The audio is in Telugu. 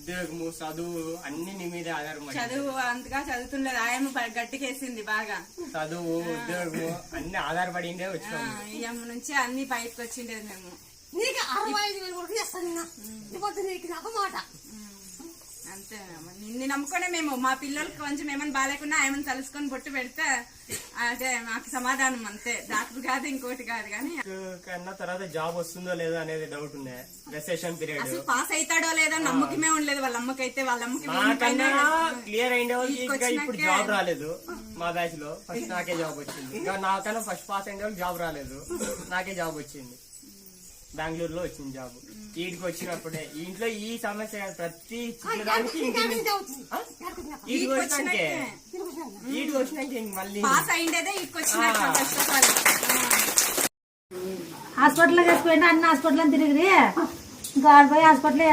ఉద్యోగము చదువు అన్ని నీ మీదే ఆధారపడి. చదువు అంతగా చదువుతుండదు, ఆయన గట్టికేసింది బాగా. చదువు ఉద్యోగము అన్ని ఆధారపడిందే వచ్చాము. ఈఎం నుంచి అన్ని బయటకు వచ్చిండేది మేము. నీకు 65,000 వరకు చేస్తాను నీకు నాకు మాట. అంతే నిన్ను నమ్ముకునే మేము మా పిల్లలకి కొంచెం ఏమైనా బాగాలేకున్నా ఏమైనా తలుసుకొని బొట్టు పెడితే అదే మాకు సమాధానం. అంతే, డాక్టర్ కాదు ఇంకోటి కాదు. కానీ కన్నా తర్వాత జాబ్ వస్తుందో లేదో అనేది డౌట్ ఉంది. రెసెషన్ పీరియడ్ అసలు పాస్ అవుతాడో లేదో నమ్మకమే ఉండలేదు. వాళ్ళ అమ్మకైతే వాళ్ళ అమ్మకి క్లియర్ అయిండే వాళ్ళకి ఇప్పుడు జాబ్ రాలేదు. మా బ్యాచ్ లో ఫస్ట్ నాకే జాబ్ వచ్చింది. ఇంకా నాకన్నా ఫస్ట్ పాస్ అయిన వాళ్ళు జాబ్ రాలేదు, నాకే జాబ్ వచ్చింది. బెంగళూరులో వచ్చింది జాబ్. ఈడికి వచ్చినప్పుడే ఇంట్లో ఈ సమస్య ప్రతి చిన్నదానికి ఈడికి వచ్చినాక మళ్ళీ పాస్ అయిండేదే ఇక్కడికి వచ్చినాక. హాస్పిటల్ తీసుకుపోయినా అన్ని హాస్పిటల్ తిరిగి ఇంకా హాస్పిటల్